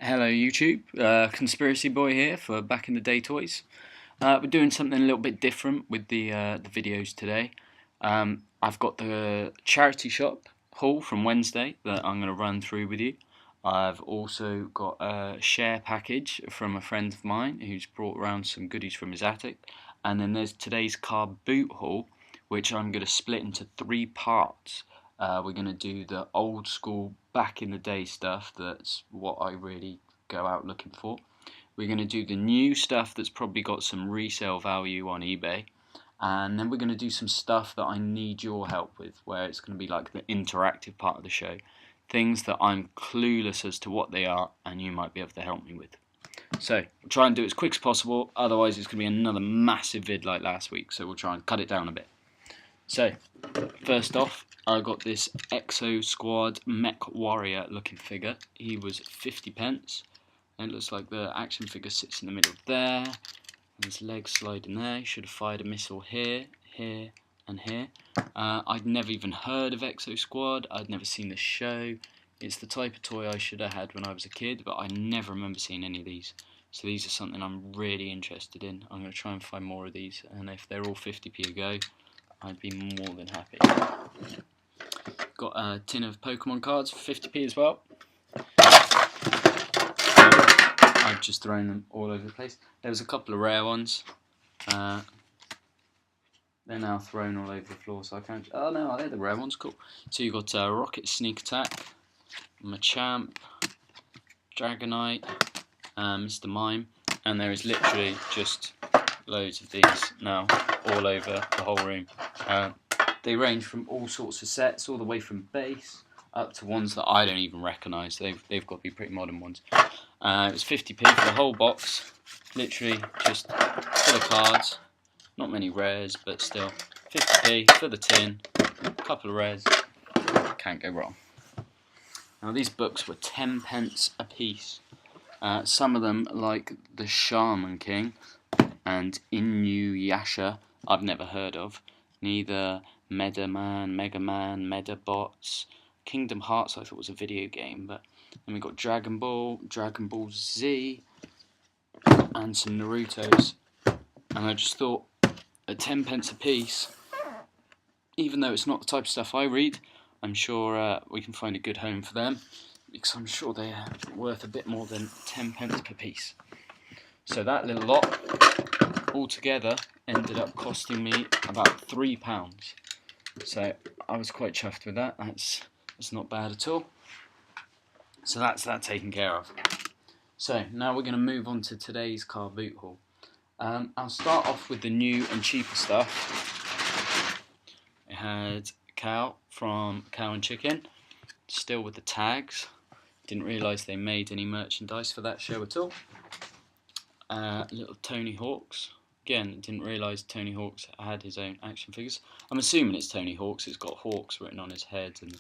Hello YouTube, Conspiracy Boy here for Back in the Day Toys. We're doing something a little bit different with the videos today. I've got the charity shop haul from Wednesday that I'm going to run through with you. I've also got a share package from a friend of mine who's brought around some goodies from his attic. And then there's today's car boot haul, which I'm going to split into 3 parts. We're going to do the old school back in the day stuff, that's what I really go out looking for. We're going to do the new stuff that's probably got some resale value on eBay. And then we're going to do some stuff that I need your help with, where it's going to be like the interactive part of the show. Things that I'm clueless as to what they are and you might be able to help me with. So, we'll try and do it as quick as possible, otherwise it's going to be another massive vid like last week, so we'll try and cut it down a bit. So, first off, I got this Exo Squad Mech Warrior looking figure. He was 50p. And it looks like the action figure sits in the middle there. And his legs slide in there. He should have fired a missile here, here, and here. I'd never even heard of Exo Squad. I'd never seen the show. It's the type of toy I should have had when I was a kid, but I never remember seeing any of these. So these are something I'm really interested in. I'm going to try and find more of these, and if they're all 50p a go, I'd be more than happy. Got a tin of Pokemon cards for 50p as well. I've just thrown them all over the place. There was a couple of rare ones. They're now thrown all over the floor, so I can't... Oh no, they're the rare ones, cool. So you got Rocket Sneak Attack, Machamp, Dragonite, Mr. Mime, and there is literally just loads of these now all over the whole room. They range from all sorts of sets, all the way from base up to ones that I don't even recognise. They've got to be pretty modern ones. It was 50p for the whole box, literally just full of cards. Not many rares, but still 50p for the tin. A couple of rares, can't go wrong. Now these books were 10p a piece. Some of them, like the Shaman King and Inuyasha, I've never heard of. Neither Mega Man, Medabots. Kingdom Hearts I thought was a video game, but then we got Dragon Ball Z, and some Narutos. And I just thought, at 10p a piece, even though it's not the type of stuff I read, I'm sure we can find a good home for them, because I'm sure they're worth a bit more than 10p per piece. So that little lot, altogether, ended up costing me about £3. So I was quite chuffed with that. That's not bad at all. So that's that taken care of. So now we're going to move on to today's car boot haul. I'll start off with the new and cheaper stuff. It had Cow from Cow and Chicken, still with the tags. Didn't realise they made any merchandise for that show at all. Little Tony Hawk's. Again, didn't realise Tony Hawk's had his own action figures. I'm assuming it's Tony Hawk's. It's got Hawks written on his head, and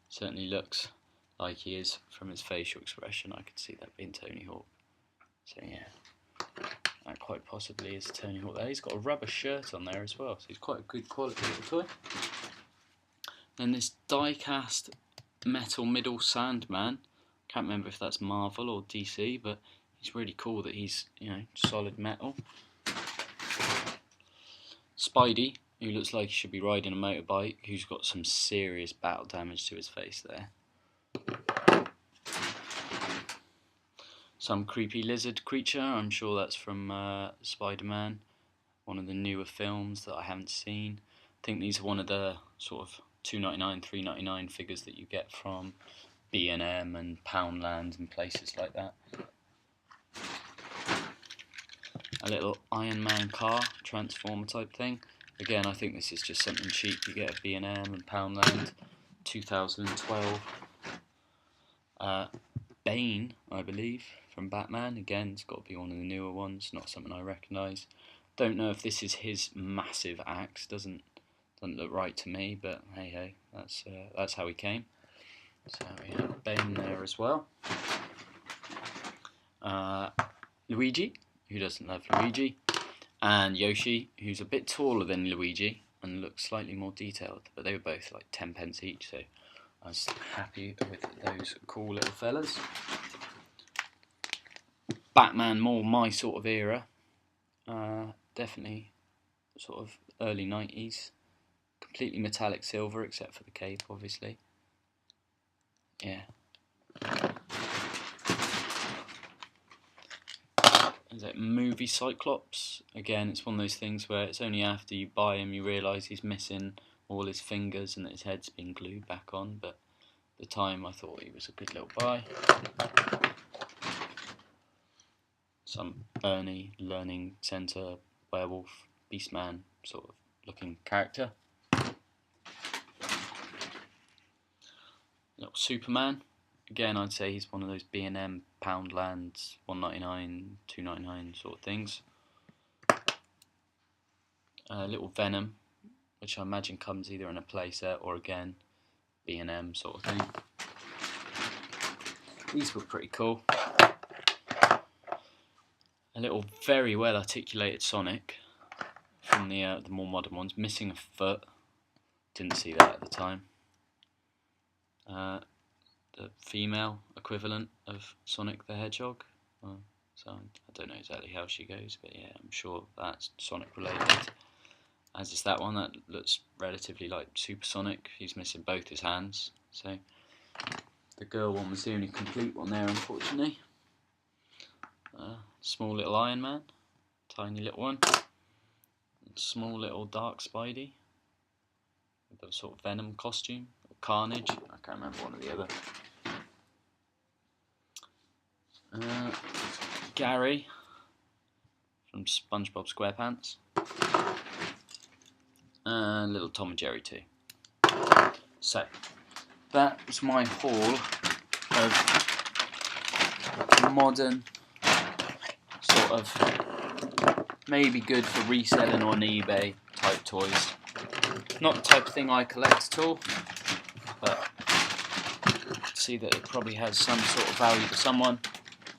certainly looks like he is from his facial expression. I could see that being Tony Hawk. So yeah, that quite possibly is Tony Hawk there. He's got a rubber shirt on there as well, so he's quite a good quality little toy. Then this die-cast metal middle Sandman. Can't remember if that's Marvel or DC, but he's really cool that he's, you know, solid metal. Spidey, who looks like he should be riding a motorbike, who's got some serious battle damage to his face there. Some creepy lizard creature, I'm sure that's from Spider-Man, one of the newer films that I haven't seen. I think these are one of the sort of $2.99, $3.99 figures that you get from B&M and Poundland and places like that. A little Iron Man car, Transformer type thing. Again, I think this is just something cheap you get at B&M and Poundland. 2012. Bane, I believe, from Batman. Again, it's got to be one of the newer ones, not something I recognise. Don't know if this is his massive axe. Doesn't look right to me, but hey ho, that's how he came. So we have Bane there as well. Luigi, who doesn't love Luigi, and Yoshi, who's a bit taller than Luigi and looks slightly more detailed, but they were both like 10p each, so I was happy with those cool little fellas. Batman, more my sort of era. Definitely sort of early 90s. Completely metallic silver except for the cape, obviously. Yeah. Is it movie Cyclops? Again, it's one of those things where it's only after you buy him you realise he's missing all his fingers and that his head's been glued back on, but at the time I thought he was a good little buy. Some Ernie Learning Centre werewolf beastman sort of looking character. Little Superman. Again, I'd say he's one of those B&M Poundland $1.99, $2.99 sort of things. Little Venom, which I imagine comes either in a playset or again B&M sort of thing. These were pretty cool. A little very well articulated Sonic from the more modern ones, missing a foot. Didn't see that at the time. The female equivalent of Sonic the Hedgehog. So I don't know exactly how she goes, but yeah, I'm sure that's Sonic related. As is that one, that looks relatively like Supersonic. He's missing both his hands. So the girl one was the only complete one there, unfortunately. Small little Iron Man, tiny little one. Small little Dark Spidey with a sort of Venom costume. Carnage, I can't remember one or the other. Gary from SpongeBob SquarePants. And little Tom and Jerry too. So, that was my haul of modern, sort of, maybe good for reselling on eBay type toys. Not the type of thing I collect at all, but see that it probably has some sort of value to someone,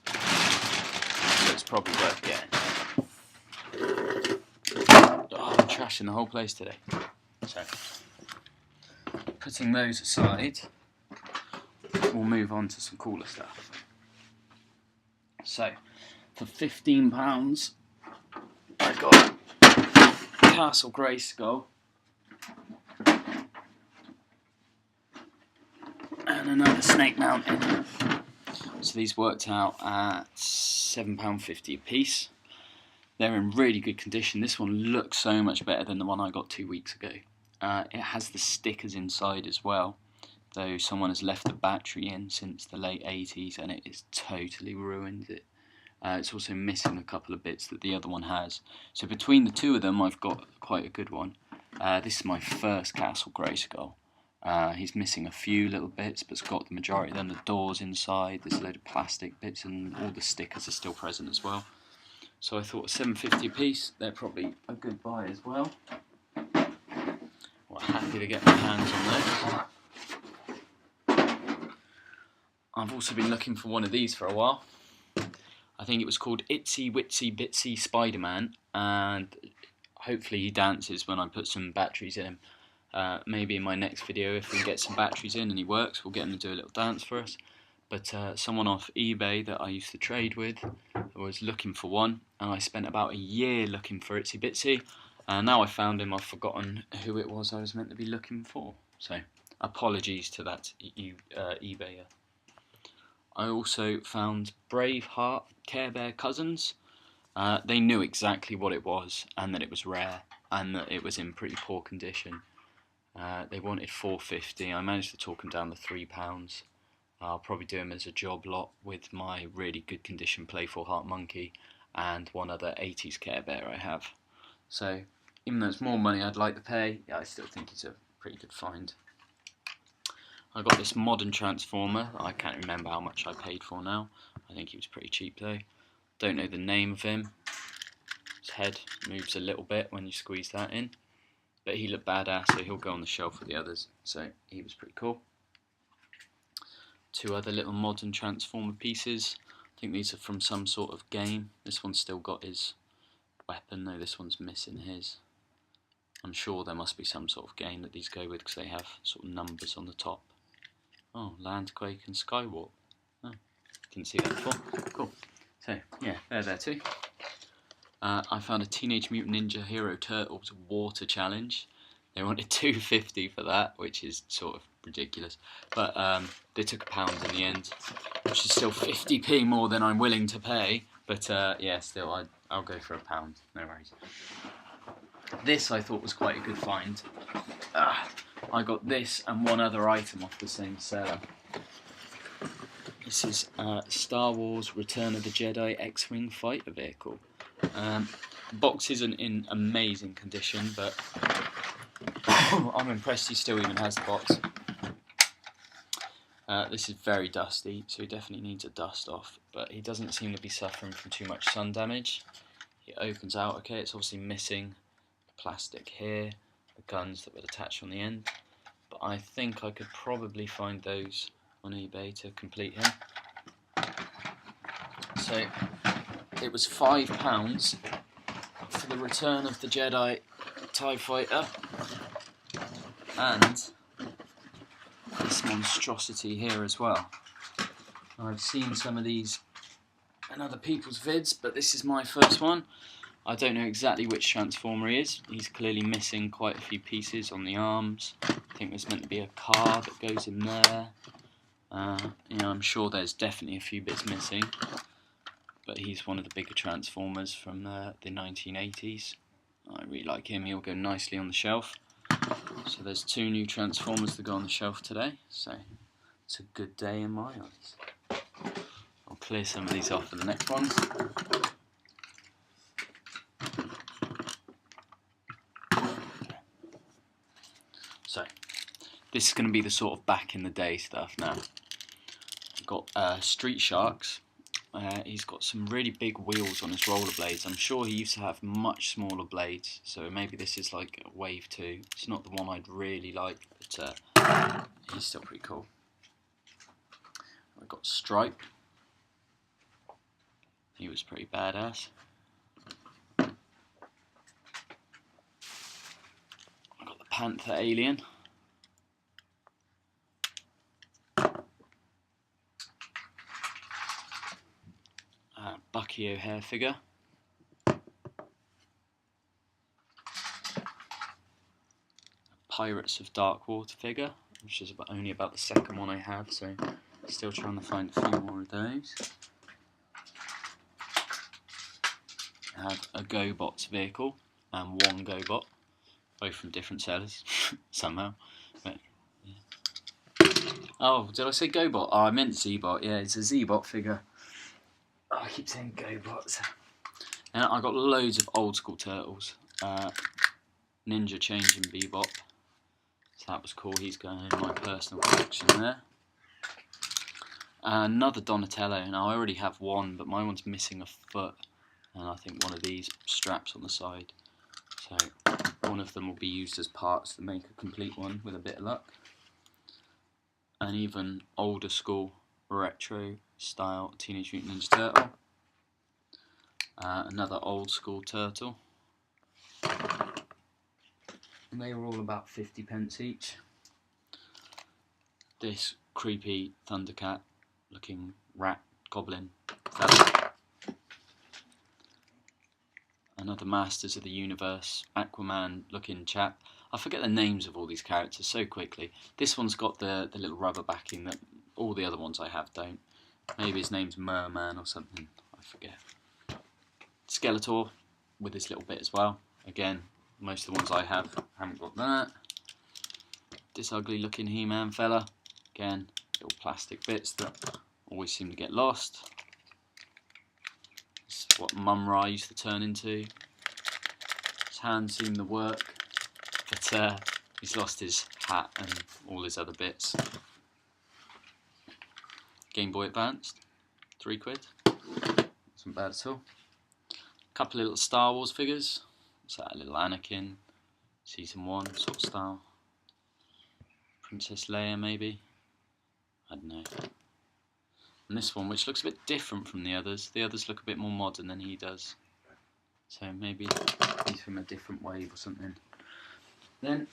so it's probably worth getting. Oh, I'm trashing the whole place today. So, putting those aside, we'll move on to some cooler stuff. So, for £15, I got Castle Grayskull and another Snake Mountain. So these worked out at £7.50 a piece. They're in really good condition. This one looks so much better than the one I got 2 weeks ago. It has the stickers inside as well, though someone has left the battery in since the late 80s and it has totally ruined it. It's also missing a couple of bits that the other one has. So between the two of them I've got quite a good one. This is my first Castle Grayskull. He's missing a few little bits, but it's got the majority of them. The doors inside, there's a load of plastic bits, and all the stickers are still present as well. So I thought £7.50 a piece, they're probably a good buy as well. Well, happy to get my hands on those. I've also been looking for one of these for a while. I think it was called Itsy Bitsy Spider-Man, and hopefully he dances when I put some batteries in him. Maybe in my next video, if we can get some batteries in and he works, we'll get him to do a little dance for us. But someone off eBay that I used to trade with was looking for one, and I spent about a year looking for Itsy Bitsy, and now I found him, I've forgotten who it was I was meant to be looking for. So apologies to that eBayer. I also found Braveheart Care Bear Cousins. They knew exactly what it was and that it was rare and that it was in pretty poor condition. They wanted £4.50. I managed to talk them down to £3. I'll probably do them as a job lot with my really good condition Playful Heart Monkey and one other 80s Care Bear I have. So even though it's more money I'd like to pay, yeah, I still think it's a pretty good find. I got this modern Transformer. I can't remember how much I paid for now. I think he was pretty cheap though. Don't know the name of him. His head moves a little bit when you squeeze that in. But he looked badass, so he'll go on the shelf with the others. So he was pretty cool. Two other little modern Transformer pieces. I think these are from some sort of game. This one's still got his weapon, though this one's missing his. I'm sure there must be some sort of game that these go with because they have sort of numbers on the top. Oh, Landquake and Skywalk. Oh, didn't see that before. Cool. So yeah, they're there too. I found a Teenage Mutant Ninja Hero Turtles water challenge. They wanted $2.50 for that, which is sort of ridiculous. But they took £1 in the end, which is still 50p more than I'm willing to pay. But yeah, still, I'll go for £1. No worries. This I thought was quite a good find. I got this and one other item off the same seller. This is Star Wars Return of the Jedi X-Wing fighter vehicle. Box isn't in amazing condition, but I'm impressed he still even has the box. This is very dusty, so he definitely needs a dust off, but he doesn't seem to be suffering from too much sun damage. It opens out okay, it's obviously missing the plastic here, the guns that would attach on the end, but I think I could probably find those on eBay to complete him. So it was £5 for the Return of the Jedi TIE Fighter and this monstrosity here as well. I've seen some of these in other people's vids, but this is my first one. I don't know exactly which Transformer he is. He's clearly missing quite a few pieces on the arms. I think there's meant to be a car that goes in there. You know, I'm sure there's definitely a few bits missing, but he's one of the bigger Transformers from the 1980s. I really like him, he'll go nicely on the shelf. So there's 2 new Transformers to go on the shelf today, so it's a good day in my eyes. I'll clear some of these off for the next ones. So this is going to be the sort of back in the day stuff now. I've got Street Sharks. He's got some really big wheels on his rollerblades. I'm sure he used to have much smaller blades, so maybe this is like a Wave 2. It's not the one I'd really like, but he's still pretty cool. I've got Stripe. He was pretty badass. I've got the Panther Alien. Bucky O'Hare figure. Pirates of Darkwater figure, which is only about the second one I have, so still trying to find a few more of those. I have a GoBots vehicle and one GoBot, both from different sellers somehow. But, yeah. Oh, did I say GoBot? Oh, I meant Z-Bot. Yeah, it's a Z-Bot figure. Oh, I keep saying GoBots. And I got loads of old school turtles. Ninja Changing Bebop. So that was cool. He's going in my personal collection there. Another Donatello. Now I already have one, but my one's missing a foot. And I think one of these straps on the side. So one of them will be used as parts to make a complete one with a bit of luck. An even older school retro style Teenage Mutant Ninja Turtle. Another old school turtle. And they were all about 50p each. This creepy Thundercat looking rat goblin fella. Another Masters of the Universe Aquaman looking chap. I forget the names of all these characters so quickly. This one's got the little rubber backing that all the other ones I have don't. Maybe his name's Merman or something, I forget. Skeletor with this little bit as well. Again, most of the ones I have haven't got that. This ugly looking He-Man fella. Again, little plastic bits that always seem to get lost. This is what Mum-Ra used to turn into. His hands seem to work, but he's lost his hat and all his other bits. Game Boy Advanced, £3. Wasn't bad at all. A couple of little Star Wars figures. What's that? A little Anakin, Season 1 sort of style. Princess Leia maybe. I don't know. And this one, which looks a bit different from the others. The others look a bit more modern than he does. So maybe he's from a different wave or something. Then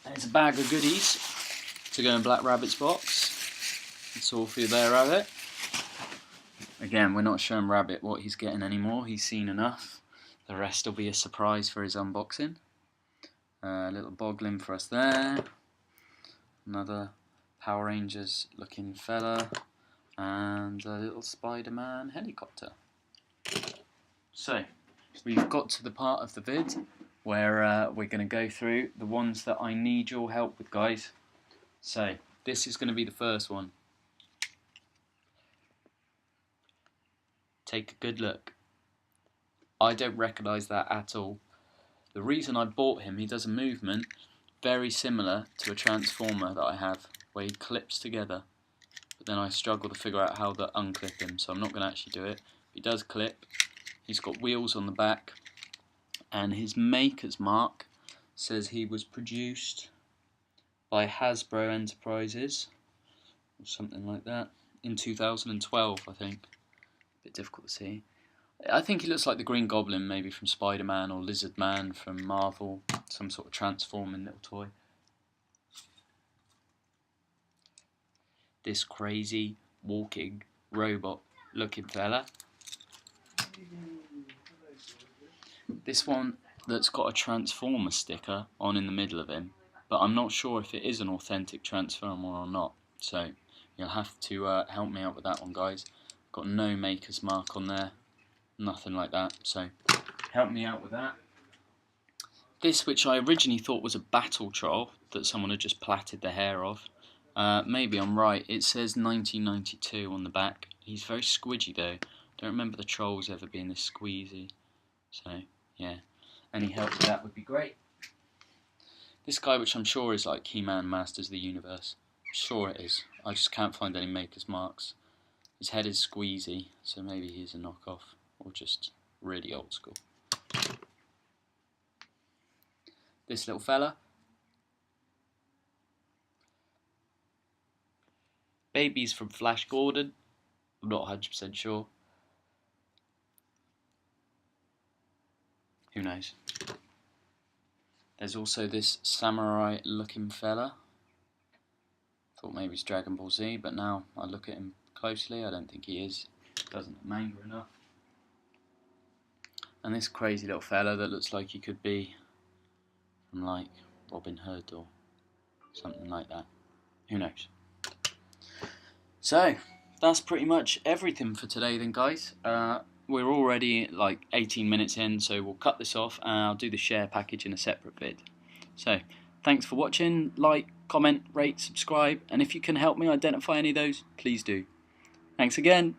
there's a bag of goodies to go in Black Rabbit's box. That's all for you there, Rabbit. Again, we're not showing Rabbit what he's getting anymore. He's seen enough. The rest will be a surprise for his unboxing. A little Boglin for us there. Another Power Rangers looking fella. And a little Spider-Man helicopter. So, we've got to the part of the vid where we're going to go through the ones that I need your help with, guys. So, this is going to be the first one. Take a good look. I don't recognise that at all. The reason I bought him, he does a movement very similar to a transformer that I have, where he clips together. But then I struggle to figure out how to unclip him, so I'm not going to actually do it. He does clip. He's got wheels on the back, and his maker's mark says he was produced by Hasbro Enterprises, or something like that, in 2012, I think. A bit difficult to see. I think he looks like the Green Goblin, maybe from Spider-Man, or Lizard Man from Marvel, some sort of transforming little toy. This crazy, walking, robot looking fella. This one that's got a Transformer sticker on in the middle of him, but I'm not sure if it is an authentic Transformer or not, so you'll have to help me out with that one, guys. Got no maker's mark on there, nothing like that, so help me out with that. This, which I originally thought was a battle troll that someone had just plaited the hair of, maybe I'm right, it says 1992 on the back. He's very squidgy though. Don't remember the trolls ever being this squeezy, so yeah, any help with that would be great. This guy, which I'm sure is like He-Man Masters of the Universe, I'm sure it is, I just can't find any maker's marks. His head is squeezy, so maybe he's a knockoff, or just really old school. This little fella, baby's from Flash Gordon, I'm not 100% sure. Who knows? There's also this samurai looking fella. Thought maybe it's Dragon Ball Z, but now I look at him closely, I don't think he is. Doesn't look manga enough. And this crazy little fella that looks like he could be from like Robin Hood or something like that. Who knows? So, that's pretty much everything for today then, guys. We're already like 18 minutes in, so we'll cut this off and I'll do the share package in a separate vid. So, thanks for watching. Like, comment, rate, subscribe, and if you can help me identify any of those, please do. Thanks again.